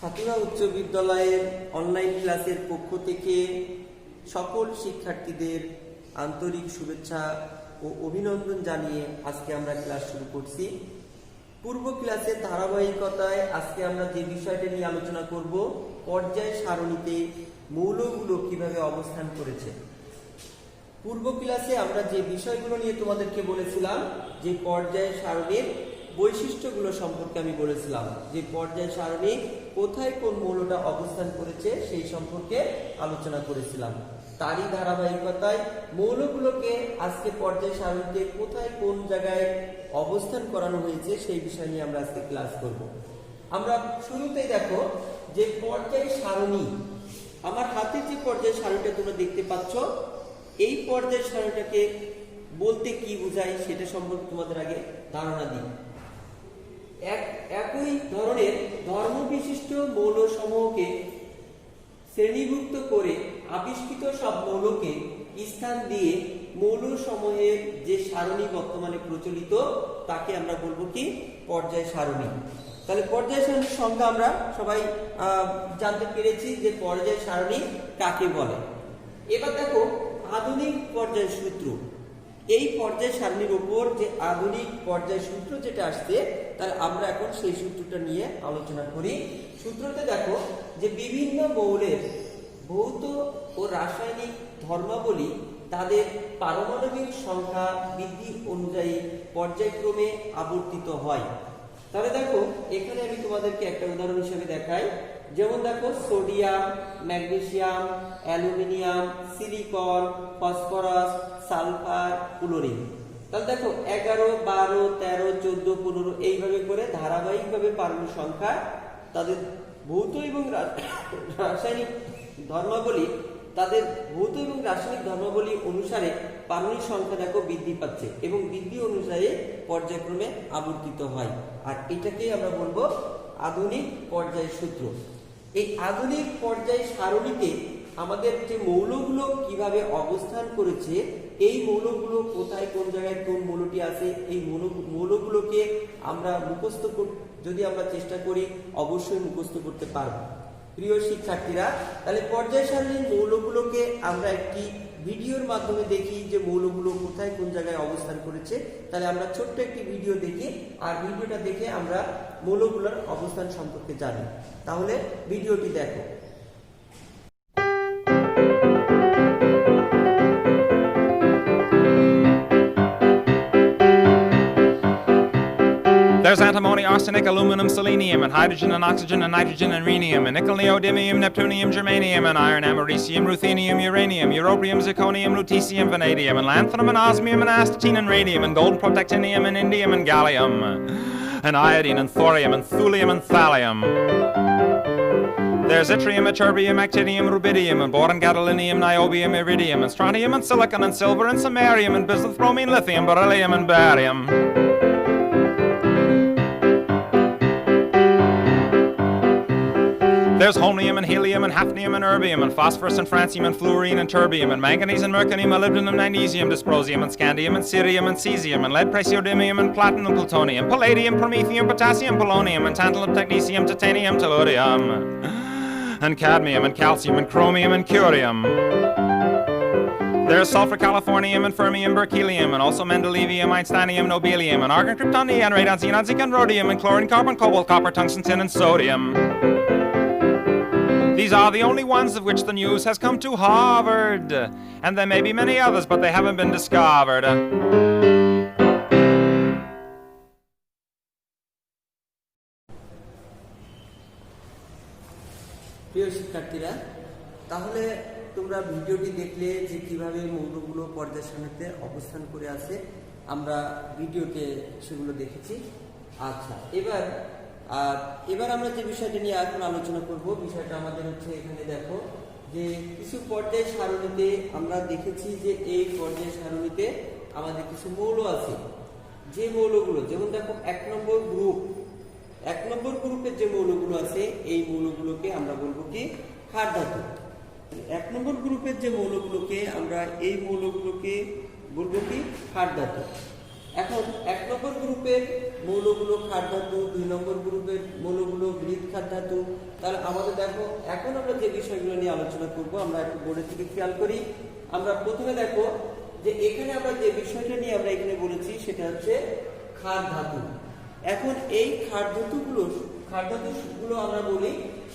ফাতিমা উচ্চ বিদ্যালয়ের অনলাইন ক্লাসের পক্ষ থেকে সকল শিক্ষার্থীদের আন্তরিক শুভেচ্ছা ও অভিনন্দন জানিয়ে আজকে আমরা ক্লাস শুরু করছি। পূর্ব ক্লাসের ধারাবাহিকতায় আজকে আমরা যে বিষয়টা নিয়ে আলোচনা করব, পর্যায় সারণীতে মৌলগুলো কিভাবে অবস্থান করেছে। পূর্ব ক্লাসে আমরা যে বিষয়গুলো নিয়ে তোমাদেরকে বলেছিলাম, যে পর্যায় সারণীর বৈশিষ্ট্যগুলো সম্পর্কে আমি বলেছিলাম, যে পর্যায় সারণী কোথায় কোন মৌলটা অবস্থান করেছে সেই সম্পর্কে আলোচনা করেছিলাম। তারই ধারাবাহিকতায় মৌলগুলোকে আজকে পর্যায় সারণীতে কোথায় কোন জায়গায় অবস্থান করানো হয়েছে সেই বিষয় নিয়ে আমরা আজকে ক্লাস করব। আমরা শুরুতেই দেখো যে পর্যায় সারণী, আমার হাতে যে পর্যায় সারণীটা তোমরা দেখতে পাচ্ছ, এই পর্যায় সারণীটাকে বলতে কি বোঝায় সেটা সম্পর্কে তোমাদের আগে ধারণা দিই। একই ধরনের ধর্ম বিশিষ্ট মৌল সমূহকে শ্রেণীভুক্ত করে আবিষ্কৃত সব মৌলকে স্থান দিয়ে মৌল সমূহের যে সারণী বর্তমানে প্রচলিত তাকে আমরা বলবো কি পর্যায় সারণী। তাহলে পর্যায় সারণীর সংজ্ঞা আমরা সবাই জানতে পেরেছি যে পর্যায় সারণী কাকে বলে। এবার দেখো আধুনিক পর্যায় সূত্র, এই পর্যায় সারণীর উপর যে আধুনিক পর্যায় সূত্র যেটা আসছে, তাহলে আমরা এখন সেই সূত্রটা নিয়ে আলোচনা করি। সূত্রতে দেখো যে বিভিন্ন মৌলের ভৌত ও রাসায়নিক ধর্মাবলী তাদের পারমাণবিক সংখ্যা বৃদ্ধি অনুযায়ী পর্যায়ক্রমে আবর্তিত হয়। তাহলে দেখো এখানে আমি তোমাদেরকে একটা উদাহরণ হিসেবে দেখাই। যেমন দেখো sodium, magnesium, aluminium, silicon, phosphorus, sulphur, chlorine. তাহলে দেখো 11, 12, 13, 14, 15 এইভাবে করে ধারাবাহিকভাবে পারমাণবিক সংখ্যা তাদের ভৌত এবং রাসায়নিক ধর্মাবলী অনুসারে পারমাণবিক সংখ্যা দেখো বৃদ্ধি পাচ্ছে এবং বৃদ্ধি অনুসারে পর্যায়ক্রমে আবর্তিত হয়। আর এটাকেই আমরা বলবো আধুনিক পর্যায় সূত্র। এই আধুনিক পর্যায় সারণীতে আমাদের যে মৌলগুলো কিভাবে অবস্থান করেছে, এই মৌলগুলো কোথায় কোন জায়গায় কোন মৌলটি আছে, এই মৌলগুলোকে আমরা যদি আমরা চেষ্টা করি অবশ্যই মুখস্থ করতে পারবো। প্রিয় শিক্ষার্থীরা, তাহলে পর্যায় সারণীর মৌলগুলোকে আমরা একটি ভিডিওর মাধ্যমে দেখি যে মৌলগুলো কোথায় কোন জায়গায় অবস্থান করেছে। তাহলে আমরা ছোট্ট একটি ভিডিও দেখি, আর ভিডিওটা দেখে আমরা মৌলগুলোর অবস্থান সম্পর্কে জানি। তাহলে ভিডিওটি দেখো। There's antimony, arsenic, aluminum, selenium, and hydrogen and oxygen and nitrogen and rhenium, and nickel, neodymium, neptunium, germanium, and iron, americium, ruthenium, uranium, europium, zirconium, lutetium, vanadium, and lanthanum, and osmium, and astatine, and radium, and gold, protactinium, and indium, and gallium, and iodine, and thorium, and thulium, and thallium. There's yttrium, ytterbium, actinium, rubidium, and boron, gadolinium, niobium, iridium, and strontium, and silicon, and silver, and samarium, and bismuth, bromine, lithium, beryllium, and barium. There's holmium and helium and hafnium and erbium and phosphorus and francium and fluorine and terbium and manganese and mercurium, molybdenum, magnesium, dysprosium and scandium and cerium and cesium and lead, praseodymium and platinum, plutonium, palladium, promethium, potassium, polonium and tantalum, technetium, titanium, tellurium and cadmium and calcium and chromium and curium. There's sulfur, californium, and fermium, berkelium, and also mendelevium, einsteinium, nobelium, and argon, krypton, neon, radon, xenon, zinc, and rhodium, and chlorine, carbon, cobalt, copper, tungsten, tin, and sodium. These are the only ones of which the news has come to Harvard, and there may be many others, but they haven't been discovered. প্রিয় শিক্ষার্থীরা, তাহলে তোমরা ভিডিওটি দেখলে যে কিভাবে মৌলগুলো পর্যায় সারণীতে অবস্থান করে আছে, আমরা ভিডিওতে সেগুলো দেখেছি। আচ্ছা, এবার আমরা যে বিষয়টা নিয়ে এখন আলোচনা করব, বিষয়টা আমাদের হচ্ছে এখানে দেখো যে কিছু পর্যায় সারণীতে আমরা দেখেছি যে এই পর্যায় সারণীতে আমাদের কিছু মৌল আছে, যে মৌলগুলো যেমন দেখো 1 নম্বর গ্রুপের যে মৌলগুলো আছে, এই মৌলগুলোকে আমরা বলবো কি ক্ষার ধাতু। 1 নম্বর গ্রুপের যে মৌলগুলোকে আমরা এই মৌলগুলোকে বলবো কি ক্ষার ধাতু। এখন 1 নম্বর গ্রুপের মৌলগুলো ক্ষার ধাতু, 2 নম্বর গ্রুপের মৌলগুলো মৃৎ ক্ষার ধাতু। তাহলে আমাদের দেখো এখন আমরা যে বিষয়গুলো নিয়ে আলোচনা করব আমরা একটু বোর্ডের থেকে খেয়াল করি। আমরা প্রথমে দেখো যে এখানে আমরা যে বিষয়টা নিয়ে আমরা এখানে বলেছি সেটা হচ্ছে ক্ষার ধাতু। এখন এই ক্ষার ধাতুগুলো আমরা বলি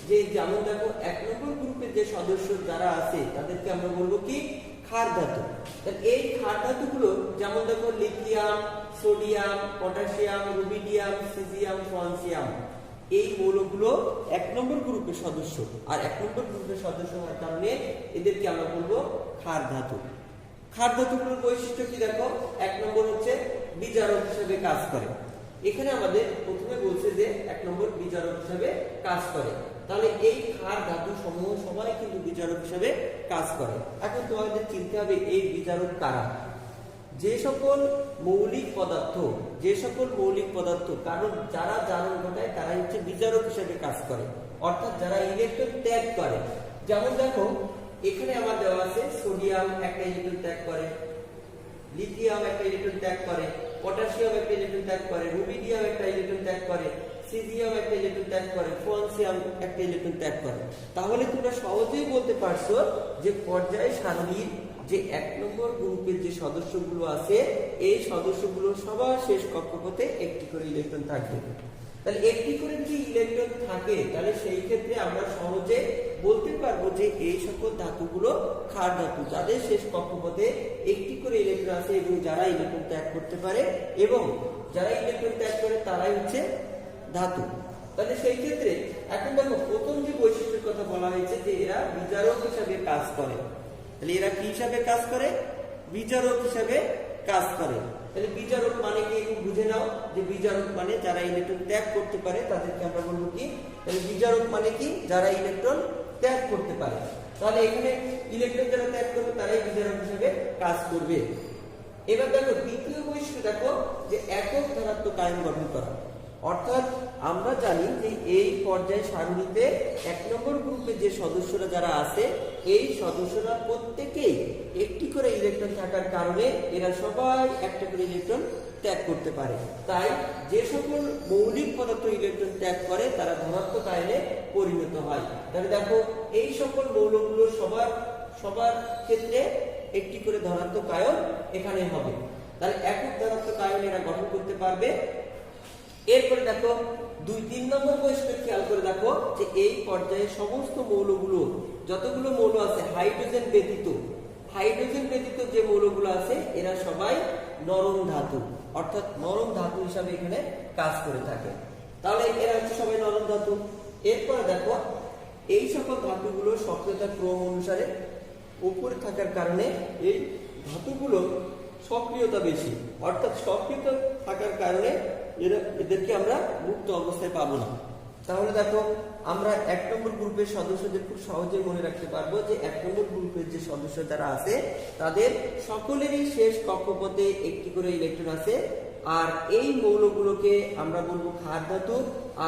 যে যেমন দেখো 1 নম্বর গ্রুপের যে সদস্য যারা আছে তাদেরকে আমরা বলবো কি ক্ষার ধাতু। এই ক্ষার ধাতুগুলো যেমন দেখো lithium, sodium, potassium, rubidium, caesium, francium, এই মৌলগুলো 1 নম্বর গ্রুপের সদস্য। আর 1 নম্বর গ্রুপের সদস্য হওয়ার কারণে এদেরকে আমরা বলবো ক্ষার ধাতু। ক্ষার ধাতুগুলোর বৈশিষ্ট্য কি দেখো, 1 নম্বর হচ্ছে বিজারক হিসেবে কাজ করে। এখানে আমাদের প্রথমে বলছে যে 1 নম্বর বিজারক হিসেবে কাজ করে। তাহলে এই ক্ষার ধাতু সমূহ সবাই কিন্তু বিজারক হিসেবে কাজ করে। এখন তোমাদের চিনতে হবে এই বিজারক কারা। যে সকল মৌলিক পদার্থ কারণ যারা জারণ ঘটায় তারা হচ্ছে বিজারক হিসেবে কাজ করে, অর্থাৎ যারা ইলেকট্রন ত্যাগ করে। যেমন দেখো এখানে আমার দেওয়া আছে সোডিয়াম একটা ইলেকট্রন ত্যাগ করে, লিথিয়াম একটা ইলেকট্রন ত্যাগ করে, পটাশিয়াম একটা ইলেকট্রন ত্যাগ করে, রুবিডিয়াম একটা ইলেকট্রন ত্যাগ করে, সিজিয়াম একটা ইলেকট্রন ত্যাগ করে, ফ্রান্সিয়াম একটা ইলেকট্রন ত্যাগ করে। তাহলে তোমরা সহজেই বলতে পারছো যে পর্যায় সারণীর যে 1 নম্বর গ্রুপের যে সদস্যগুলো আছে এই সদস্যগুলো সবার শেষ কক্ষপথে একটি করে ইলেকট্রন থাকবে। তাহলে একটি করে যদি ইলেকট্রন থাকে তাহলে সেই ক্ষেত্রে আমরা সহজে বলতে পারবো যে এই সকল ধাতুগুলো ক্ষার ধাতু, যাদের শেষ কক্ষপথে একটি করে ইলেকট্রন আছে এবং যারা ইলেকট্রন ত্যাগ করতে পারে এবং যারা ইলেকট্রন ত্যাগ করে তারাই হচ্ছে ধাতু। তাহলে সেই ক্ষেত্রে এখন দেখো প্রথম যে বৈশিষ্ট্যের কথা বলা হয়েছে যে এরা বিজারক হিসাবে কাজ করে। তাহলে এরা কি হিসাবে কাজ করে? বিজারক হিসাবে কাজ করে। তাহলে বিজারক মানে কি একটু বুঝে নাও, যে বিজারক মানে যারা ইলেকট্রন ত্যাগ করতে পারে তাদেরকে আমরা বলবো কি, তাহলে বিজারক মানে কি যারা ইলেকট্রন ত্যাগ করতে পারে। তাহলে এখানে ইলেকট্রন যারা ত্যাগ করবে তারাই বিজারক হিসাবে কাজ করবে। এবার দেখো দ্বিতীয় বৈশিষ্ট্য দেখো যে একক ধনাত্মক আয়ন গঠন করা। অর্থাৎ আমরা জানি যে এই পর্যায় সারণীতে 1 নম্বর গ্রুপে যে সদস্যরা যারা আছে এই সদস্যরা প্রত্যেকেই একটি করে ইলেকট্রন থাকার কারণে এরা সবাই একটা করে ইলেকট্রন ত্যাগ করতে পারে। তাই যে সকল মৌলিক পদার্থ ইলেকট্রন ত্যাগ করে তারা ধনাত্মক আয়নে পরিণত হয়। তাহলে দেখো এই সকল মৌলগুলো সবার ক্ষেত্রে একটি করে ধনাত্মক আয়ন এখানে হবে। তাহলে একক ধনাত্মক আয়ন এরা গঠন করতে পারবে। এরপরে দেখো 2-3 নম্বর বৈশিষ্ট্য খেয়াল করে দেখো যে এই পর্যায়ে সমস্ত মৌলগুলো যতগুলো মৌল আছে হাইড্রোজেন ব্যতীত যে মৌলগুলো আছে এরা সবাই নরম ধাতু, অর্থাৎ নরম ধাতু হিসাবে এখানে কাজ করে থাকে। তাহলে এরা হচ্ছে সবাই নরম ধাতু। এরপরে দেখো এই সকল ধাতুগুলো সক্রিয়তার ক্রম অনুসারে উপরে থাকার কারণে এই ধাতুগুলো সক্রিয়তা বেশি, অর্থাৎ সক্রিয়তা থাকার কারণে এদেরকে আমরা মুক্ত অবস্থায় পাবো না। তাহলে দেখো আমরা 1 নম্বর গ্রুপের সদস্যদের খুব সহজে মনে রাখতে পারবো যে 1 নম্বর গ্রুপের যে সদস্য যারা আছে তাদের সকলেরই শেষ কক্ষপথে একটি করে ইলেকট্রন আছে। আর এই মৌলগুলোকে আমরা বলবো ক্ষার ধাতু।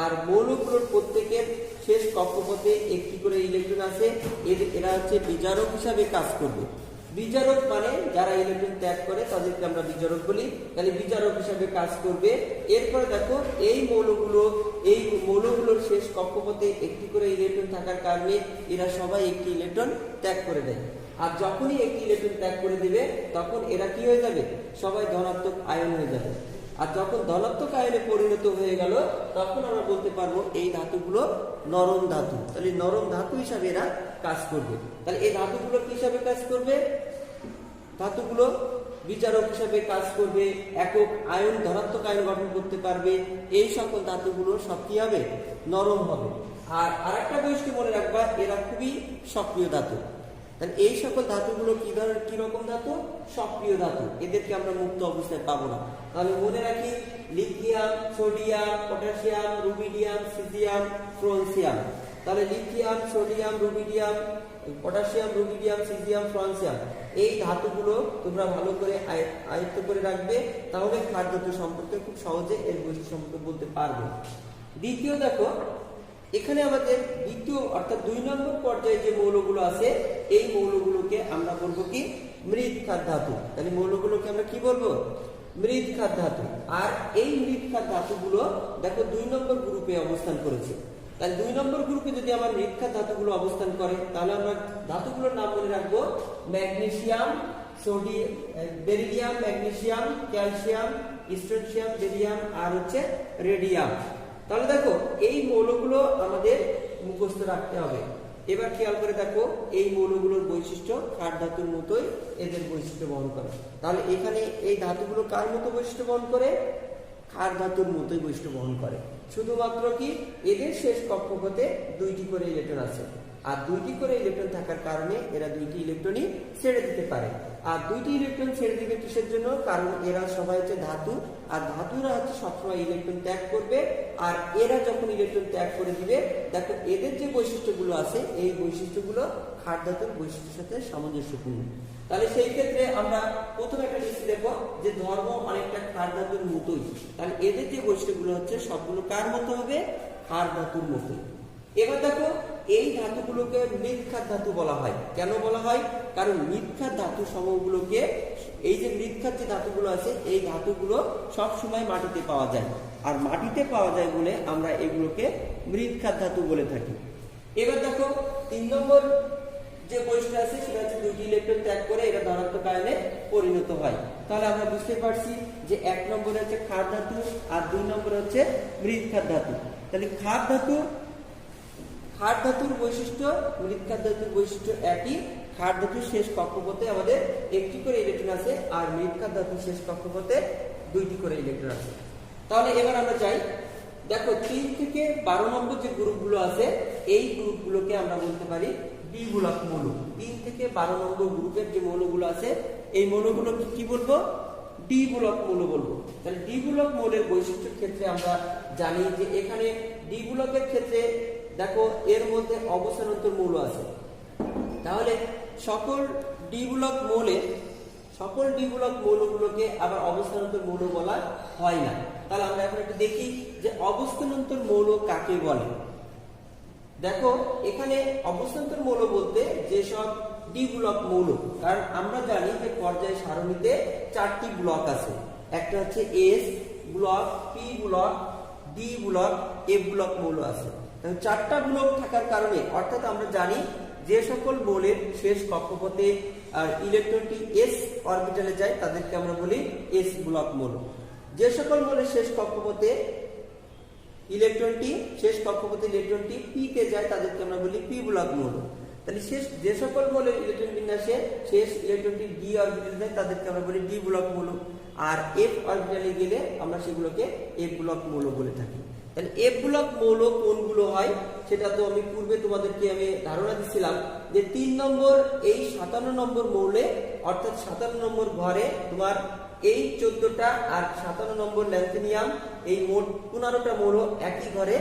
আর মৌলগুলোর প্রত্যেকের শেষ কক্ষপথে একটি করে ইলেকট্রন আছে, এরা হচ্ছে বিজারক হিসাবে কাজ করবে। বিজারক মানে যারা ইলেকট্রন ত্যাগ করে তাদেরকে আমরা বিজারক বলি। তাহলে বিজারক হিসাবে কাজ করবে। এরপরে দেখো এই মৌলগুলোর শেষ কক্ষপথে একটি করে ইলেকট্রন থাকার কারণে এরা সবাই একটি ইলেকট্রন ত্যাগ করে দেয়। আর যখনই একটি ইলেকট্রন ত্যাগ করে দিবে তখন এরা কি হয়ে যাবে? সবাই ধনাত্মক আয়ন হয়ে যাবে। আর যখন ধনাত্মক আয়নে পরিণত হয়ে গেল তখন আমরা বলতে পারবো এই ধাতুগুলো নরম ধাতু। তাহলে নরম ধাতু হিসাবে এরা কাজ করবে। তাহলে এই ধাতুগুলো কি হিসাবে কাজ করবে? ধাতুগুলো বিচারক হিসাবে কাজ করবে, একক আয়ন ধনাত্মক আয়ন গঠন করতে পারবে। এই সকল ধাতুগুলো সব কি হবে? নরম হবে। আর আরেকটা বৈশিষ্ট্য মনে রাখবা, এরা খুবই সক্রিয় ধাতু। তাহলে এই সকল ধাতুগুলো কি রকম ধাতু? সক্রিয় ধাতু। এদেরকে আমরা মুক্ত অবস্থায় পাবো না। তাহলে মনে রাখি lithium, sodium, potassium, rubidium, caesium, francium. তাহলে lithium, sodium, rubidium, potassium, rubidium, caesium, francium, এই ধাতুগুলো তোমরা ভালো করে আয়ত্ত করে রাখবে। তাহলে ক্ষার ধাতু সম্পর্কে খুব সহজে এর বৈশিষ্ট্য সম্পর্কে বলতে পারবে। দ্বিতীয় দেখো এখানে আমাদের দ্বিতীয় অর্থাৎ 2 নম্বর পর্যায়ে যে মৌলগুলো আছে এই মৌলগুলোকে আমরা বলবো কি? মৃৎ ক্ষার ধাতু। তাহলে মৌলগুলোকে আমরা কি বলবো? মৃৎক্ষার ধাতু। আর এই মৃৎক্ষার ধাতুগুলো দেখো 2 নম্বর গ্রুপে অবস্থান করেছে। তাহলে 2 নম্বর গ্রুপে যদি আমার মৃৎক্ষার ধাতুগুলো অবস্থান করে তাহলে আমরা ধাতুগুলোর নাম মনে রাখবো magnesium, sodium, beryllium, magnesium, calcium, strontium, barium আর হচ্ছে রেডিয়াম। তাহলে দেখো এই মৌলগুলো আমাদের মুখস্থ রাখতে হবে। এবার খেয়াল করে দেখো এই মৌলগুলোর বৈশিষ্ট্য ক্ষার ধাতুর মতোই এদের বৈশিষ্ট্য বহন করে। তাহলে এখানে এই ধাতুগুলো কার মতো বৈশিষ্ট্য বহন করে? ক্ষার ধাতুর মতোই বৈশিষ্ট্য বহন করে। শুধুমাত্র কি এদের শেষ কক্ষপথে 2টি করে ইলেকট্রন আছে, আর 2টি করে ইলেকট্রন থাকার কারণে এরা 2টি ইলেকট্রনই ছেড়ে দিতে পারে। আর 2টি ইলেকট্রন ছেড়ে দিবে কিসের জন্য? কারণ এরা সবাই হচ্ছে ধাতু, আর ধাতুরা হচ্ছে সবসময় ইলেকট্রন ত্যাগ করবে। আর এরা যখন ইলেকট্রন ত্যাগ করে দিবে, দেখো এদের যে বৈশিষ্ট্যগুলো আছে এই বৈশিষ্ট্যগুলো ক্ষার ধাতুর বৈশিষ্ট্যের সাথে সামঞ্জস্যপূর্ণ। তাহলে সেই ক্ষেত্রে আমরা প্রথমে একটা লিখে দেখো যে ধর্ম অনেকটা ক্ষার ধাতুর মতোই। তাহলে এদের যে বৈশিষ্ট্যগুলো হচ্ছে সবগুলো কার মতো হবে? ক্ষার ধাতুর মতোই। এবার দেখো এই ধাতুগুলোকে মৃৎক্ষার ধাতু বলা হয়। কেন বলা হয়? কারণ মৃৎক্ষার ধাতু সমূহগুলোকে, এই যে মৃৎক্ষার যে ধাতুগুলো আছে এই ধাতুগুলো সব সময় মাটিতে পাওয়া যায়, আর মাটিতে পাওয়া যায় বলে আমরা এগুলোকে মৃৎক্ষার ধাতু বলে থাকি। এবার দেখো 3 নম্বর যে বৈশিষ্ট্য আছে সেটা হচ্ছে 2টি ইলেকট্রন ত্যাগ করে এরা ধনাত্মক আয়নে পরিণত হয়। তাহলে আমরা বুঝতে পারছি যে 1 নম্বরে হচ্ছে ক্ষার ধাতু আর 2 নম্বরে হচ্ছে মৃৎক্ষার ধাতু। তাহলে ক্ষার ধাতুর বৈশিষ্ট্য মৃৎক্ষার ধাতুর বৈশিষ্ট্য একই। ক্ষার ধাতুর শেষ কক্ষপথে আমাদের 1টি করে ইলেকট্রন আছে, আর মৃৎক্ষার ধাতুর শেষ কক্ষপথে 2টি করে ইলেকট্রন আছে। তাহলে এবার আমরা চাই দেখো 3 থেকে 12 নম্বর যে গ্রুপগুলো আছে এই গ্রুপগুলোকে আমরা বলতে পারি দ্বিমূলক মৌল। 3 থেকে 12 নম্বর গ্রুপের যে মৌলগুলো আছে এই মৌলগুলো কি বলবো? দ্বিমূলক মৌল বলবো। তাহলে দ্বিমূলক মৌলের বৈশিষ্ট্যের ক্ষেত্রে আমরা জানি যে এখানে দ্বিমূলকের ক্ষেত্রে দেখো এর মধ্যে অবস্থান্তর মৌল আছে। তাহলে সকল দ্বিমূলক মৌলগুলোকে আবার অবস্থান্তর মৌল বলা হয় না। তাহলে আমরা এখন একটু দেখি যে অবস্থান্তর মৌল কাকে বলে। দেখো এখানে অবস্থান্তর মৌল বলতে যেসব দ্বিমূলক মৌল, কারণ আমরা জানি যে পর্যায় সারণীতে 4টি ব্লক আছে। একটা হচ্ছে S block, P block, D block, F block মৌল আছে। 4টা ব্লক থাকার কারণে অর্থাৎ আমরা জানি যে সকল মৌলের শেষ কক্ষপথে আর ইলেকট্রনটি এস অরবিটালে যায় তাদেরকে আমরা বলি এস ব্লক মৌল। যে সকল মৌলের শেষ কক্ষপথে ইলেকট্রনটি পি তে যায় তাদেরকে আমরা বলি পি ব্লক মৌল। তাহলে যে সকল মৌলের ইলেকট্রন বিন্যাসে শেষ ইলেকট্রনটি ডি অরবিটালে যায় তাদেরকে আমরা বলি ডি ব্লক মৌল। আর এফ অরবিটালে গেলে আমরা সেগুলোকে এফ ব্লক মৌল বলে থাকি। তাহলে এফ ব্লক মৌল কোনগুলো হয় সেটা তো আমি পূর্বে তোমাদেরকে ধারণা দিছিলাম যে 3 নম্বর এই 57 নম্বর মৌলে, অর্থাৎ 57 নম্বর ঘরে তোমার এই 14টা আর 57 নম্বর ল্যান্থেনিয়াম, এই মোট 15টা মৌল একই ঘরে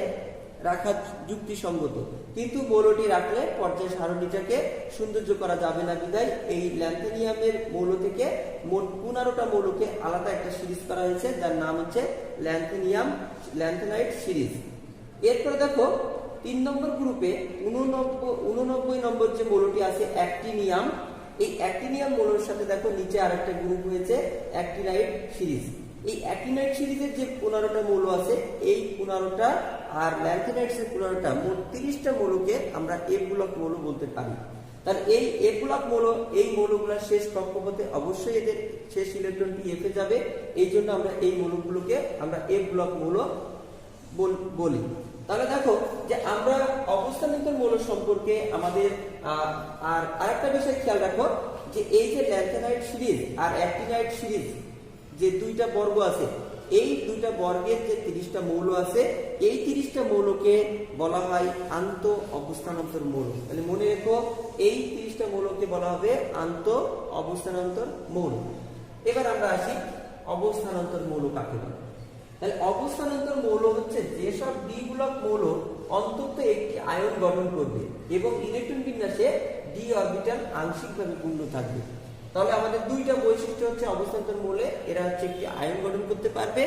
রাখা যুক্তিসঙ্গত। কিন্তু মৌলটি রাখলে পর্যায় সারণীটাকে সৌন্দর্য করা যাবে না বিধায় এই ল্যান্থেনিয়ামের মৌল থেকে মোট 15টা মৌলকে আলাদা একটা সিরিজ করা হয়েছে যার নাম হচ্ছে ল্যান্থেনাইট সিরিজ। এরপর দেখো 3 নম্বর গ্রুপে 89 নম্বর যে মৌলটি আছে অ্যাক্টিনিয়াম, এই অ্যাক্টিনিয়াম মৌলের সাথে দেখো নিচে আরেকটা গ্রুপ হয়েছে অ্যাক্টিনাইট সিরিজ। এই অ্যাক্টিনাইট সিরিজের যে 15টা মৌল আছে এই 15টা আর ল্যান্থেনাইটসের 15টা মোট 30টা মৌলকে আমরা এফ ব্লক মৌল বলতে পারি। তাহলে এই এফ ব্লক মৌল, এই মৌলগুলোর শেষ কক্ষপথে অবশ্যই এদের শেষ ইলেকট্রনটি এফে যাবে, এই জন্য আমরা এই মৌলগুলোকে আমরা এফ ব্লক মৌল বলি। তাহলে দেখো যে আমরা অবস্থান্তর মৌল সম্পর্কে আমাদের আর আরেকটা বিষয় খেয়াল রাখো যে এই যে ল্যান্থেনাইট সিরিজ আর অ্যাক্টিনাইট সিরিজ যে 2টা বর্গ আছে, এই 2টা বর্গের যে 30টা মৌল আছে এই 30টা মৌলকে বলা হয় আন্ত অবস্থান্তর মৌল। তাহলে মনে রেখো এই 30টা মৌলকে বলা হবে আন্ত অবস্থান্তর মৌল। এবার আমরা আসি অবস্থান্তর মৌল কাকে বলে। তাহলে অবস্থান্তর মৌল হচ্ছে যেসব ডি ব্লক মৌল অন্তত একটি আয়ন গঠন করবে এবং ইলেকট্রন বিন্যাসে ডি অরবিটাল আংশিকভাবে পূর্ণ থাকবে। তাহলে আমাদের 2টা বৈশিষ্ট্য হচ্ছে অবস্থান্তর মৌলে, এরা হচ্ছে একটি আয়ন গঠন করতে পারবে,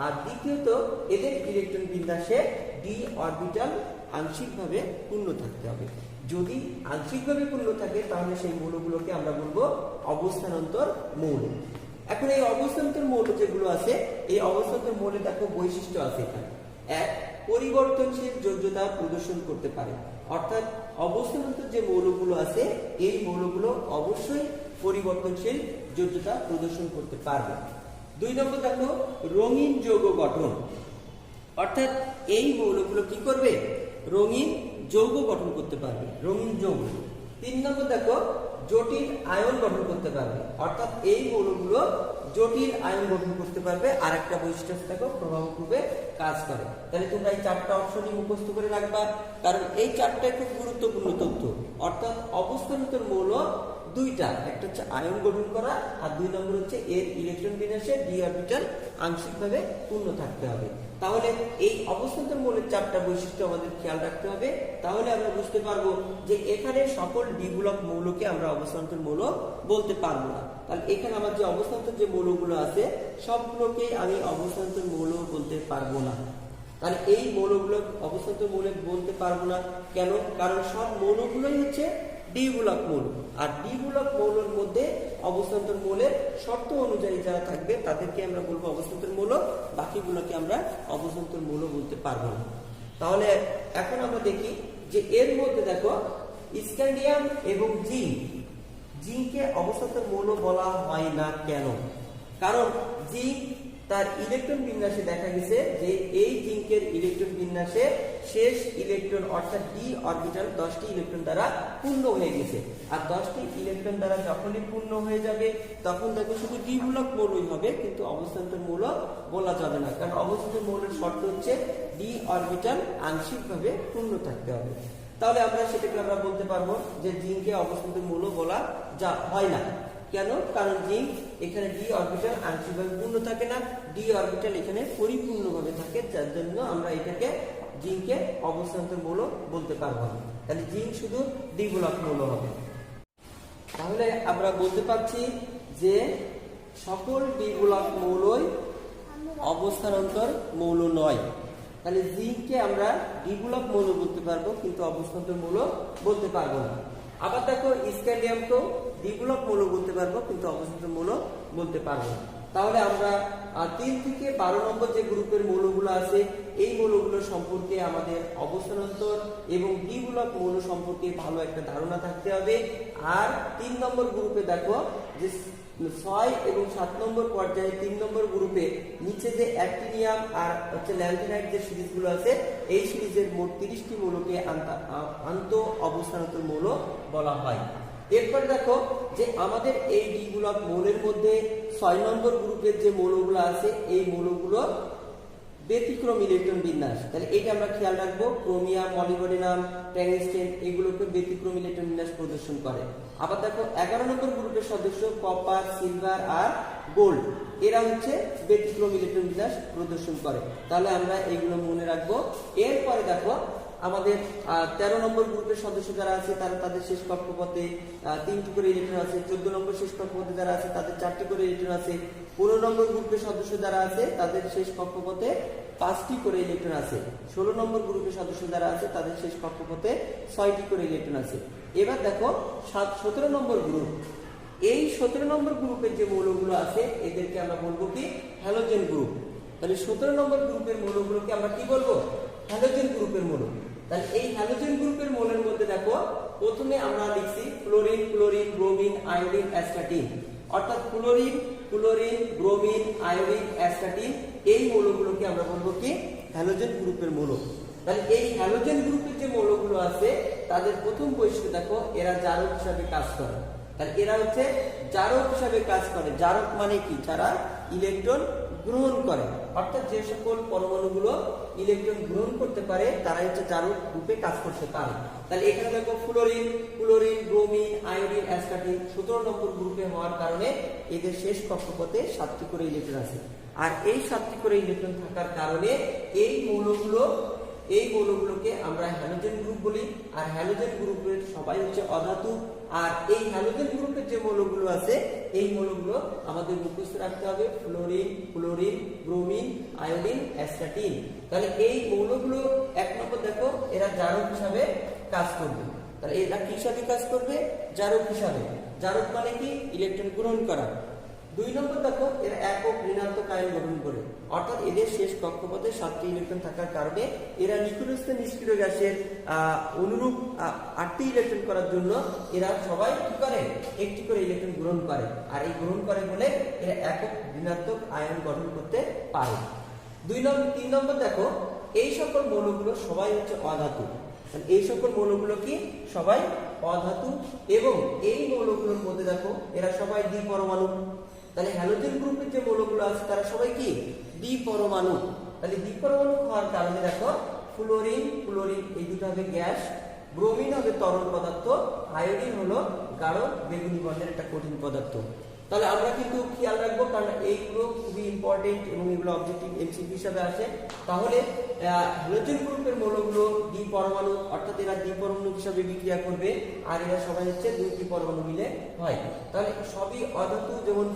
আর দ্বিতীয়ত এদের ইলেকট্রন বিন্যাসে ডি অরবিটাল আংশিকভাবে পূর্ণ থাকতে হবে। যদি আংশিকভাবে পূর্ণ থাকে তাহলে সেই মৌলগুলোকে আমরা বলবো অবস্থান্তর মৌল। এখন এই অবস্থান্তর মৌল যেগুলো আছে, এই অবস্থান্তর মৌলে দেখো বৈশিষ্ট্য আছে এখানে। এক, পরিবর্তনশীল যোগ্যতা প্রদর্শন করতে পারে, অর্থাৎ অবস্থান্তর যে মৌলগুলো আছে এই মৌলগুলো অবশ্যই পরিবর্তনশীল যোগ্যতা প্রদর্শন করতে পারবে। 2 নম্বর দেখো রঙিন যৌগ গঠন, অর্থাৎ এই মৌলগুলো কি করবে, রঙিন যৌগ গঠন করতে পারবে, রঙিন যৌগ। 3 নম্বর দেখো জটিল আয়ন গঠন করতে পারবে, অর্থাৎ এই মৌলগুলো জটিল আয়ন গঠন করতে পারবে। আর একটা বৈশিষ্ট্য দেখো প্রভাবক রূপে কাজ করে। তাহলে তোমরা এই 4টা অপশনই মুখস্থ করে রাখবা, কারণ এই 4টাই খুব গুরুত্বপূর্ণ তথ্য। অর্থাৎ অবস্থান্তর মৌল 2টা, একটা হচ্ছে আয়ন গঠন করা আর 2 নম্বর হচ্ছে এর ইলেকট্রন বিন্যাসে ডি অরবিটাল আংশিকভাবে পূর্ণ থাকতে হবে। তাহলে এই অবস্থান্তর মৌলের 4টা বৈশিষ্ট্য আমাদের খেয়াল রাখতে হবে, তাহলে আমরা বুঝতে পারবো যে এখানে সকল ডি ব্লক মৌলকে আমরা অবস্থান্তর মৌল বলতে পারবো না। তাহলে এখানে আমার যে অবস্থান্তর যে মৌলগুলো আছে সবগুলোকে আমি অবস্থান্তর মৌল বলতে পারবো না। তাহলে এই মৌলগুলো অবস্থান্তর মৌল বলতে পারবো না কেন, কারণ সব মৌলগুলোই হচ্ছে ডি ব্লক মৌল, আর ডি ব্লক মৌলের মধ্যে অবস্থান্তর মৌলের শর্ত অনুযায়ী যারা থাকবে তাদেরকে আমরা বলবো অবস্থান্তর মৌল, বাকিগুলোকে আমরা অবস্থান্তর মৌল বলতে পারবো না। তাহলে এখন আমরা দেখি যে এর মধ্যে দেখো স্ক্যান্ডিয়াম এবং জিঙ্ককে অবস্থান্তর মৌল বলা হয় না কেন, কারণ জিঙ্ক তার ইলেকট্রন বিন্যাসে দেখা গেছে যে এই জিঙ্কের ইলেকট্রন বিন্যাসে শেষ ইলেকট্রন অর্থাৎ ডি অরবিটাল 10টি ইলেকট্রন দ্বারা পূর্ণ হয়ে গেছে। আর 10টি ইলেকট্রন দ্বারা যখনই পূর্ণ হয়ে যাবে তখন দেখো শুধু ডি ব্লক মৌলই হবে, কিন্তু অবস্থান্তর মৌল বলা যাবে না, কারণ অবস্থান্তর মৌলের শর্ত হচ্ছে ডি অরবিটাল আংশিকভাবে পূর্ণ থাকতে হবে। তাহলে আমরা সেটাকে আমরা বলতে পারবো যে জিঙ্ককে অবস্থান্তর মৌল বলা হয় না। কেন, কারণ জিঙ্ক এখানে ডি অরবিটাল আংশিকভাবে পূর্ণ থাকে না, ডি অরবিটাল এখানে পরিপূর্ণভাবে থাকে, যার জন্য আমরা এটাকে জিঙ্ককে অবস্থান্তর মৌল বলতে পারবো না। তাহলে জিঙ্ক শুধু ডি ব্লক মৌল হবে। তাহলে আমরা বলতে পারছি যে সকল ডি ব্লক মৌলই অবস্থান্তর মৌল নয়। তাহলে জিঙ্ককে আমরা ডি ব্লক মৌল বলতে পারবো, কিন্তু অবস্থান্তর মৌল বলতে পারবো না। আবার দেখো স্ক্যান্ডিয়ামকেও ডি ব্লক মৌল বলতে পারবো, কিন্তু অবস্থান্তর মৌল বলতে পারবো না। তাহলে আমরা 3 থেকে 12 নম্বর যে গ্রুপের মৌলগুলো আছে এই মৌলগুলো সম্পর্কে আমাদের অবস্থান্তর এবং ডি ব্লক মৌল সম্পর্কে ভালো একটা ধারণা থাকতে হবে। আর 3 নম্বর গ্রুপে দেখো যে 6 এবং 7 নম্বর পর্যায়ে 3 নম্বর গ্রুপে নিচে যে অ্যাক্টিনিয়াম আর হচ্ছে ল্যান্থেনাইট যে সিরিজগুলো আছে এই সিরিজের মোট 30টি মৌলকে আন্ত অবস্থান্তর মৌল বলা হয়। এরপর দেখো যে আমাদের এই ডি ব্লক মৌলের মধ্যে 6 নম্বর গ্রুপের যে মৌলগুলো আছে এই মৌলগুলো ব্যতিক্রম ইলেকট্রন বিন্যাস। তাহলে এটা আমরা খেয়াল রাখবো, ক্রোমিয়াম, মলিবডেনাম, ট্যাংস্টেন এগুলোকে ব্যতিক্রম ইলেকট্রন বিন্যাস প্রদর্শন করে। আবার দেখো 11 নম্বর গ্রুপের সদস্য কপার, সিলভার আর গোল্ড, এরা হচ্ছে ব্যতিক্রম ইলেকট্রন বিন্যাস প্রদর্শন করে। তাহলে আমরা এগুলো মনে রাখবো। এরপরে দেখো আমাদের 13 নম্বর গ্রুপের সদস্য যারা আছে তারা তাদের শেষ কক্ষপথে 3টি করে ইলেকট্রন আছে। 14 নম্বর শেষ কক্ষপথে যারা আছে তাদের 4টি করে ইলেকট্রন আছে। 15 নম্বর গ্রুপের সদস্য যারা আছে তাদের শেষ কক্ষপথে 5টি করে ইলেকট্রন আছে। 16 নম্বর গ্রুপের সদস্য যারা আছে তাদের শেষ কক্ষপথে 6টি করে ইলেকট্রন আছে। এবার দেখো 17 নম্বর গ্রুপ, এই 17 নম্বর গ্রুপের যে মৌলগুলো আছে এদেরকে আমরা বলবো কি হ্যালোজেন গ্রুপ। তাহলে 17 নম্বর গ্রুপের মৌলগুলোকে আমরা কি বলবো, হ্যালোজেন গ্রুপের মৌল। তাহলে এই হ্যালোজেন গ্রুপের মৌলের মধ্যে দেখো প্রথমে আমরা লিখছি ফ্লোরিন, ক্লোরিন, ব্রোমিন, আয়োডিন, অ্যাসটাটিন, অর্থাৎ ফ্লোরিন, ব্রোমিন, আয়োডিন, অ্যাসটাটিন এই মৌলগুলোকে আমরা বলবো কি হ্যালোজেন গ্রুপের মৌল। তাহলে এই হ্যালোজেন গ্রুপের যে মৌলগুলো আছে তাদের প্রথম বৈশিষ্ট্য দেখো এরা জারক হিসাবে কাজ করে। তাহলে এরা হচ্ছে জারক হিসাবে কাজ করে। জারক মানে কি, যারা ইলেকট্রন গ্রহণ করে, অর্থাৎ যে সকল পরমাণুগুলো ইলেকট্রন গ্রহণ করতে পারে তারা হচ্ছে জারক রূপে কাজ করতে পারে। তাহলে এখানে দেখো ফ্লোরিন, ব্রোমিন, আয়োডিন, অ্যাসটাটিন 17 নম্বর গ্রুপে হওয়ার কারণে এদের শেষ কক্ষপথে 7টি করে ইলেকট্রন আছে। আর এই 7টি করে ইলেকট্রন থাকার কারণে এই মৌলগুলোকে আমরা হ্যালোজেন গ্রুপ বলি। আর হ্যালোজেন গ্রুপের সবাই হচ্ছে অধাতু। আর এই হ্যালোজেন গ্রুপের যে মৌলগুলো আছে এই মৌলগুলো আমাদের মুখস্থ রাখতে হবে, ফ্লোরিন, ব্রোমিন, আয়োডিন, অ্যাসটাটিন। তাহলে এই মৌলগুলো 1 নম্বর দেখো এরা জারক হিসাবে কাজ করবে। তাহলে এরা কি হিসাবে কাজ করবে, জারক হিসাবে। জারক মানে কি, ইলেকট্রন গ্রহণ করা। 2 নম্বর দেখো এরা একক ঋণাত্মক আয়ন গঠন করে, অর্থাৎ এদের শেষ কক্ষপথে 7টি ইলেকট্রন থাকার কারণে এরা নিউক্লিয়াসে নিষ্ক্রিয় গ্যাসের অনুরূপ 8টি ইলেকট্রন করার জন্য এরা সবাই কি করে, একটি করে ইলেকট্রন গ্রহণ করে, আর এই গ্রহণ করে বলে এরা একক ঋণাত্মক আয়ন গঠন করতে পারে। 3 নম্বর দেখো এই সকল মৌলগুলো সবাই হচ্ছে অধাতু। এই সকল মৌলগুলো কি সবাই অধাতু, এবং এই মৌলগুলোর মধ্যে দেখো এরা সবাই দ্বিপরমাণু। তাহলে হ্যালোজেন গ্রুপের যে মৌলগুলো আছে তারা সবাই কি দ্বিপরমাণু। তাহলে দ্বিপরমাণু হওয়ার কারণে দেখো ফ্লোরিন এই দুটো হবে গ্যাস, ব্রোমিন হবে তরল পদার্থ, আয়োডিন হলো গাঢ় বেগুনি বর্ণের একটা কঠিন পদার্থ। তাহলে আমরা কিন্তু খেয়াল রাখবো, কারণ এইগুলো খুবই ইম্পর্টেন্ট এবং এগুলো অবজেক্টিভ এমসিকিউ হিসাবে আসে। তাহলে হ্যালোজেন গ্রুপের মৌলগুলো দ্বিপরমাণু, অর্থাৎ এরা দ্বিপরমাণু হিসাবে বিক্রিয়া করবে, আর এরা সবাই হচ্ছে 2টি পরমাণু মিলে হয়। তাহলে সবই অধাতু, যেমন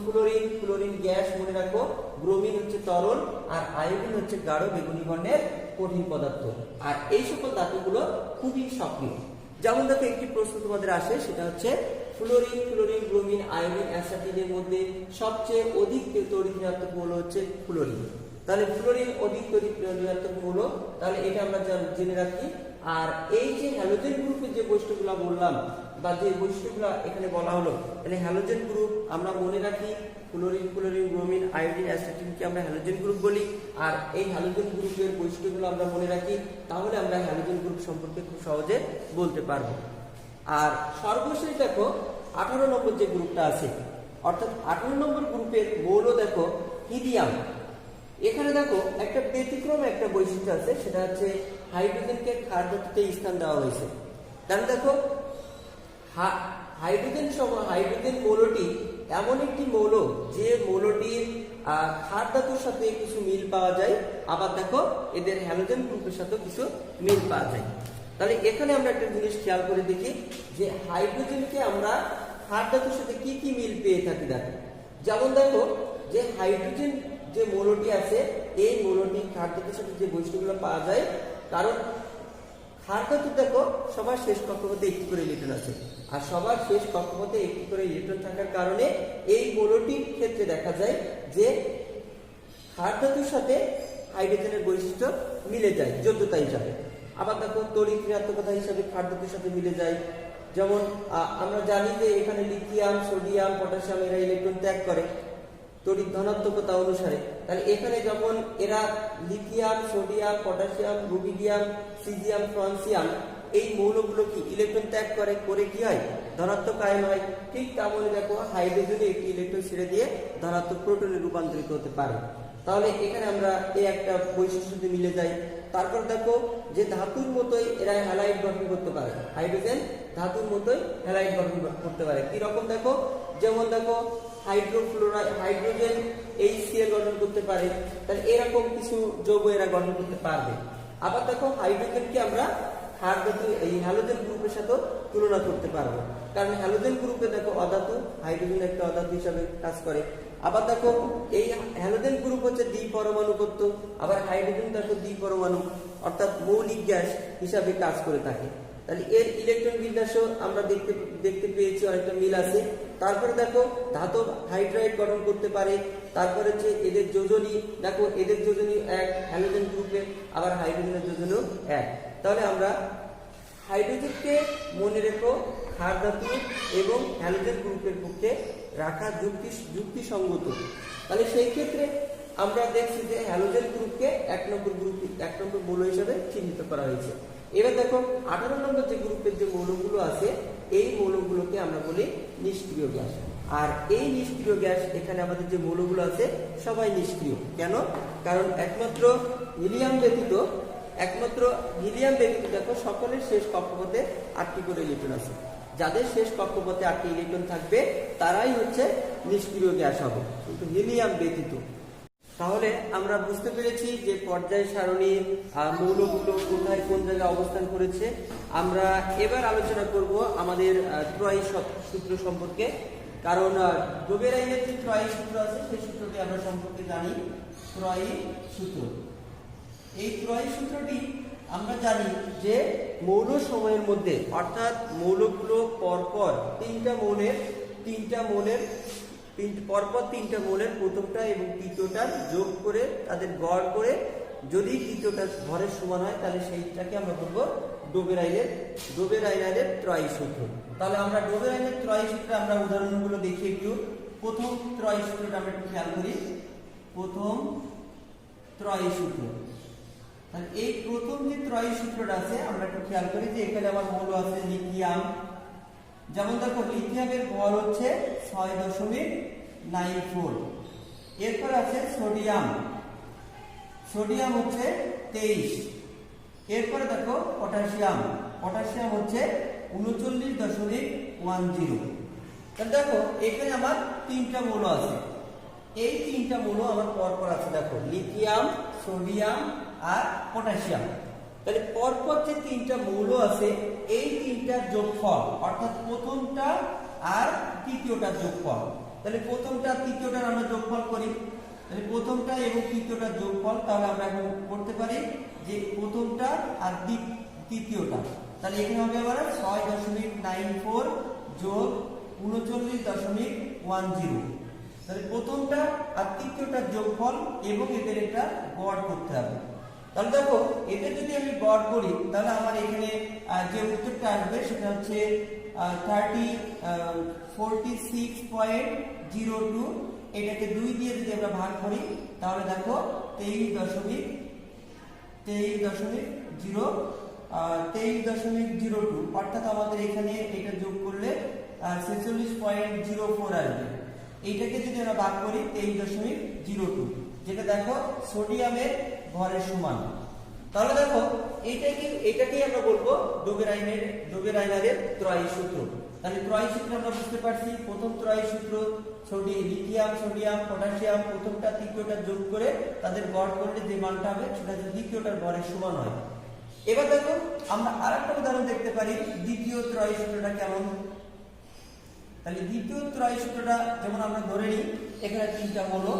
ফ্লোরিন গ্যাস মনে রাখো, ব্রোমিন হচ্ছে তরল, আর আয়োডিন হচ্ছে গাঢ় বেগুনি বর্ণের কঠিন পদার্থ। আর এই সকল ধাতুগুলো খুবই সক্রিয়। যেমন দেখো একটি প্রশ্ন তোমাদের আসে, সেটা হচ্ছে ফ্লোরিন ব্রোমিন আয়োডিন অ্যাসিটিনের মধ্যে সবচেয়ে অধিক তড়িৎ ঋণাত্মক মৌল হচ্ছে ফ্লোরিন। তাহলে ফ্লোরিন অধিক তড়িৎ ঋণাত্মক মৌল, তাহলে এটা আমরা জেনে রাখি। আর এই যে হ্যালোজেন গ্রুপের যে বৈশিষ্ট্যগুলো বললাম বা যে বৈশিষ্ট্যগুলো এখানে বলা হলো, তাহলে হ্যালোজেন গ্রুপ আমরা মনে রাখি ফ্লোরিন ব্রোমিন আয়োডিন অ্যাসিটিনকে আমরা হ্যালোজেন গ্রুপ বলি। আর এই হ্যালোজেন গ্রুপের বৈশিষ্ট্যগুলো আমরা মনে রাখি, তাহলে আমরা হ্যালোজেন গ্রুপ সম্পর্কে খুব সহজে বলতে পারবো। আর সর্বশেষ দেখো 18 নম্বর যে গ্রুপটা আছে, অর্থাৎ 18 নম্বর গ্রুপের মৌল দেখো হিলিয়াম। এখানে দেখো একটা ব্যতিক্রম একটা বৈশিষ্ট্য আছে, সেটা হচ্ছে হাইড্রোজেনকে ক্ষার ধাতুতে স্থান দেওয়া হয়েছে। তাহলে দেখো হাইড্রোজেন মৌলটি এমন একটি মৌল যে মৌলটির ক্ষার ধাতুর সাথে কিছু মিল পাওয়া যায়, আবার দেখো এদের হ্যালোজেন গ্রুপের সাথে কিছু মিল পাওয়া যায়। তাহলে এখানে আমরা একটা জিনিস খেয়াল করে দেখি যে হাইড্রোজেনকে আমরা ক্ষার ধাতুর সাথে কি কি মিল পেয়ে থাকি। দেখো যেমন দেখো যে হাইড্রোজেন যে মৌলটি আছে, এই মৌলটি ক্ষার ধাতুর সাথে যে বৈশিষ্ট্যগুলো পাওয়া যায়, কারণ ক্ষার ধাতু দেখো সবার শেষ কক্ষপথে একটি করে ইলেকট্রন আছে, আর সবার শেষ কক্ষপথে একটি করে ইলেকট্রন থাকার কারণে এই মৌলটির ক্ষেত্রে দেখা যায় যে ক্ষার ধাতুর সাথে হাইড্রোজেনের বৈশিষ্ট্য মিলে যায় যোগ্যতা হিসাবে। আবার দেখো তড়িৎ ঋণাত্মকতা হিসাবে ক্ষার ধাতুর সাথে মিলে যায়। যেমন আমরা জানি যে এখানে লিথিয়াম সোডিয়াম পটাশিয়াম এরা ইলেকট্রন ত্যাগ করে তড়িৎ ধনাত্মকতা অনুসারে। তাহলে এখানে যখন এরা lithium sodium potassium rubidium caesium francium এই মৌলগুলো কি ইলেকট্রন ত্যাগ করে কি হয়, ধনাত্মক আয়ন হয়। ঠিক তেমনই দেখো হাইড্রোজেনে একটি ইলেকট্রন ছেড়ে দিয়ে ধনাত্মক প্রোটনে রূপান্তরিত হতে পারে। তাহলে এখানে আমরা এই একটা বৈশিষ্ট্য মিলে যাই। তারপর দেখো যে ধাতুর মতোই এরা হ্যালাইড গঠন করতে পারে, হাইড্রোজেন ধাতুর মতোই হ্যালাইড গঠন করতে পারে। কি রকম দেখো, যেমন দেখো হাইড্রোজেন HCl গঠন করতে পারে, তাহলে এরকম কিছু যৌগ এরা গঠন করতে পারবে। আবার দেখো হাইড্রোজেনকে আমরা ক্ষার ধাতু এই হ্যালোজেন গ্রুপের সাথে তুলনা করতে পারবো, কারণ হ্যালোজেন গ্রুপে দেখো অধাতু, হাইড্রোজেন একটা অধাতু হিসাবে কাজ করে। আবার দেখো এই হ্যালোজেন গ্রুপ হচ্ছে দ্বিপরমাণু তত্ত্ব, আবার হাইড্রোজেন দেখো দ্বিপরমাণু অর্থাৎ মৌলিক গ্যাস হিসাবে কাজ করে থাকে। তাহলে এর ইলেকট্রন বিন্যাসও আমরা দেখতে পেয়েছি অনেকটা মিল আছে। তারপরে দেখো ধাতব হাইড্রাইড গঠন করতে পারে। তারপরে হচ্ছে এদের যোজনী, দেখো এদের যোজনী এক হ্যালোজেন গ্রুপে, আবার হাইড্রোজেনের যোজনীও এক। তাহলে আমরা হাইড্রোজেনকে মনে রেখো ক্ষার ধাতু এবং হ্যালোজেন গ্রুপের পক্ষে রাখা যুক্তিসঙ্গত। তাহলে সেই ক্ষেত্রে আমরা দেখছি যে হ্যালোজেন গ্রুপকে 1 নম্বর মৌল হিসেবে চিহ্নিত করা হয়েছে। এবার দেখো 18 নম্বর যে গ্রুপের যে মৌলগুলো আছে, এই মৌলগুলোকে আমরা বলি নিষ্ক্রিয় গ্যাস। আর এই নিষ্ক্রিয় গ্যাস এখানে আমাদের যে মৌলগুলো আছে সবাই নিষ্ক্রিয়। কেন? কারণ একমাত্র হিলিয়াম ব্যতীত দেখো সকলের শেষ কক্ষপথে 8টি করে ইলেকট্রন আছে। যাদের শেষ কক্ষপথে 8টি ইলেকট্রন থাকবে তারাই হচ্ছে নিষ্ক্রিয় গ্যাস হবে, কিন্তু হিলিয়াম ব্যতীত। তাহলে আমরা বুঝতে পেরেছি যে পর্যায় সারণীর মৌলগুলো কোথায় কোন জায়গায় অবস্থান করেছে। আমরা এবার আলোচনা করব আমাদের ত্রয়ী সূত্র সম্পর্কে, কারণ ডোবেরাইনের যে ত্রয়ী সূত্র আছে সেই সূত্রটি আমরা সম্পর্কে জানি। ত্রয়ী সূত্র, এই ত্রয়ী সূত্রটি আমরা জানি যে মৌল সময়ের মধ্যে, অর্থাৎ মৌলগুলো পরপর তিনটা মৌলের পরপর তিনটা মৌলের প্রথমটা এবং তৃতীয়টা যোগ করে তাদের গড় করে যদি তৃতীয়টা ভরের সমান হয় তাহলে সেইটাকে আমরা বলবো ডোবেরাইনারের ত্রয়ী সূত্র। তাহলে আমরা ডোবেরাইনের ত্রয়ী সূত্রে আমরা উদাহরণগুলো দেখি একটু। প্রথম ত্রয়ী সূত্রটা আমরা একটু খেয়াল করি। প্রথম ত্রয়ী সূত্র, তাহলে এই প্রথম যে ত্রয়ী সূত্রটা আছে আমরা একটু খেয়াল করি যে এখানে আমার মৌল আছে লিথিয়াম। যেমন দেখো লিথিয়ামের ভর হচ্ছে 6.94। এরপর আছে সোডিয়াম, সোডিয়াম হচ্ছে 23। এরপরে দেখো পটাশিয়াম, পটাশিয়াম হচ্ছে 39.10। তাহলে দেখো এখানে আমার তিনটা মৌল আছে, এই তিনটা মৌল আমার পরপর আছে। দেখো লিথিয়াম, সোডিয়াম আর পটাশিয়াম। তাহলে পরপর যে তিনটা মৌল আছে এই তিনটার যোগফল অর্থাৎ প্রথমটা আর তৃতীয়টার যোগফল। তাহলে প্রথমটা তৃতীয়টার আমরা যোগফল করি, তাহলে প্রথমটা এবং তৃতীয়টার যোগফল তাহলে আমরা এখন করতে পারি যে প্রথমটা আর তৃতীয়টা। তাহলে এখানে হবে আবার 6.94 যোগ 39.10। তাহলে প্রথমটা আর তৃতীয়টার যোগফল এবং এদের একটা গড় করতে হবে। তাহলে দেখো এদের যদি আমি গড় করি তাহলে আমার এখানে যে উত্তরটা আসবে সেটা হচ্ছে 46.02। এটাকে 2 দিয়ে যদি আমরা ভাগ করি তাহলে দেখো 23.02, অর্থাৎ আমাদের এখানে এটা যোগ করলে 46.04 আসবে। এইটাকে যদি আমরা ভাগ করি 23.02, যেটা দেখো সোডিয়ামের ভরের সমান। তাহলে দেখো এটাকেই আমরা বলবো ডোবেরাইনারের ত্রয়ী সূত্র। তাহলে ত্রয়ী সূত্র আমরা বুঝতে পারছি। প্রথম ত্রয়ী সূত্র লিথিয়াম, সোডিয়াম, পটাশিয়াম প্রথমটা তৃতীয়টা যোগ করে তাদের গড় করলে যে মানটা হবে সেটা দ্বিতীয়টার ভরের সমান হয়। এবার দেখো আমরা আরেকটা উদাহরণ দেখতে পারি দ্বিতীয় ত্রয়ী সূত্রটা কেমন। তাহলে দ্বিতীয় ত্রয়ী সূত্রটা যেমন আমরা ধরে নিই এখানে তিনটা হলো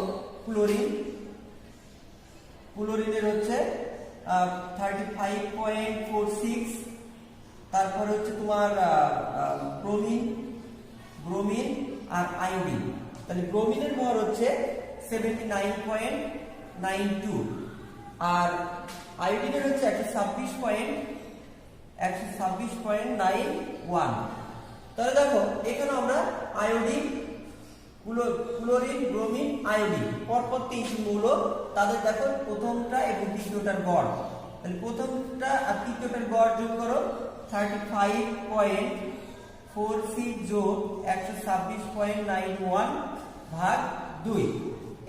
ক্লোরিন, ক্লোরিনের হচ্ছে 35.46। তারপর হচ্ছে তোমার ব্রোমিন আর আয়োডিন। তাহলে ব্রোমিনের ভর হচ্ছে 79.92 আর আয়োডিনের হচ্ছে 126.91। তাহলে দেখো এখানে আমরা আয়োডিন, ক্লোরিন, ব্রোমিন, আয়োডিন পরপর তিনটি মৌল, তাদের দেখো প্রথমটা এবং তৃতীয়টার গড়। তাহলে প্রথমটা আর তৃতীয়টার গড় যোগ করো 35.46 যোগ 126.91 ভাগ 2।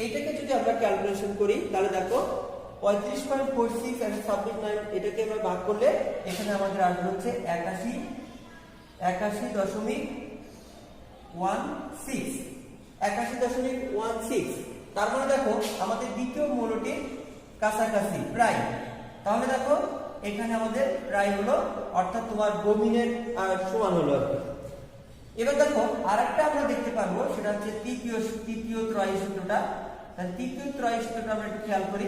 এইটাকে যদি আমরা ক্যালকুলেশন করি তাহলে দেখো 35.46 126.9 এটাকে আমরা ভাগ করলে এখানে আমাদের আসবে হচ্ছে 81.16। তার মানে দেখো আমাদের দ্বিতীয় মৌলটি কাছাকাছি প্রায়। তাহলে দেখো এখানে আমাদের প্রায় হলো, অর্থাৎ তোমার ব্রোমিনের সমান হলো। এবার দেখো আরেকটা আমরা দেখতে পারবো সেটা হচ্ছে তৃতীয় ত্রয়ী সূত্রটা। তাহলে তৃতীয় ত্রয়ী সূত্রটা আমরা একটু খেয়াল করি।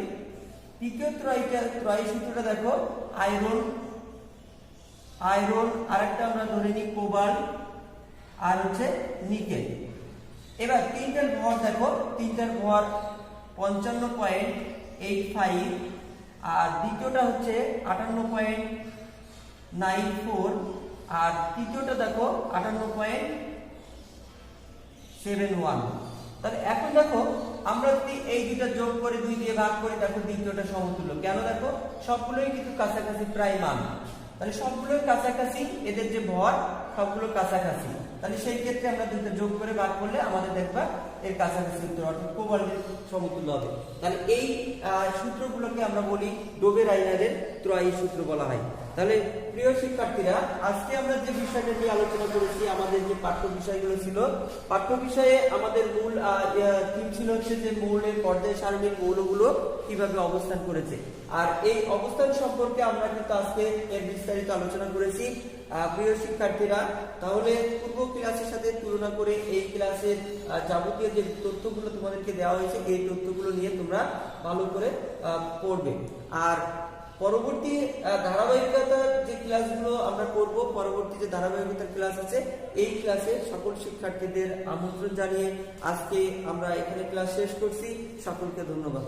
তৃতীয় ত্রয়ী সূত্রটা দেখো আয়রন আরেকটা আমরা ধরে নিই কোবাল্ট আর হচ্ছে নিকেল। এবার তিনটার ভর দেখো, তিনটার ভর 55.85 আর দ্বিতীয়টা হচ্ছে 58.94 আর তৃতীয়টা দেখো 58.71। তাহলে এখন দেখো আমরা যদি এই দুইটা যোগ করে 2 দিয়ে ভাগ করি দেখো দ্বিতীয়টা সমতুল্য। কেন দেখো সবগুলোই কিন্তু কাছাকাছি প্রায় মান, তাহলে সবগুলোই কাছাকাছি, এদের যে ভর সবগুলো কাছাকাছি। তাহলে সেই ক্ষেত্রে আমরা দুটো যোগ করে ভাগ করলে আমাদের দেখবা এর কাছাকাছি উত্তর অর্থাৎ কোবাল্টের সমতুল্য হবে। তাহলে এই সূত্রগুলোকে আমরা বলি ডোবেরাইনারের ত্রয়ী সূত্র বলা হয়। তাহলে প্রিয় শিক্ষার্থীরা আজকে আমরা যে বিষয়টা নিয়ে আলোচনা করেছি, আমাদের যে পাঠ্য বিষয়গুলো ছিল, পাঠ্য বিষয়ে আমাদের মূল থিম ছিল হচ্ছে যে মৌলের পর্যায় সারণীর মৌলগুলো কিভাবে অবস্থান করেছে। আর এই অবস্থান সম্পর্কে আমরা কিন্তু আজকে এর বিস্তারিত আলোচনা করেছি। প্রিয় শিক্ষার্থীরা তাহলে পূর্ব ক্লাসের সাথে তুলনা করে এই ক্লাসের যাবতীয় যে তথ্যগুলো তোমাদেরকে দেওয়া হয়েছে এই তথ্যগুলো নিয়ে তোমরা ভালো করে পড়বে। আর পরবর্তী ধারাবাহিকতার যে ক্লাসগুলো আমরা করব, পরবর্তী যে ধারাবাহিকতার ক্লাস আছে এই ক্লাসে সকল শিক্ষার্থীদের আমন্ত্রণ জানিয়ে আজকে আমরা এখানে ক্লাস শেষ করছি। সকলকে ধন্যবাদ।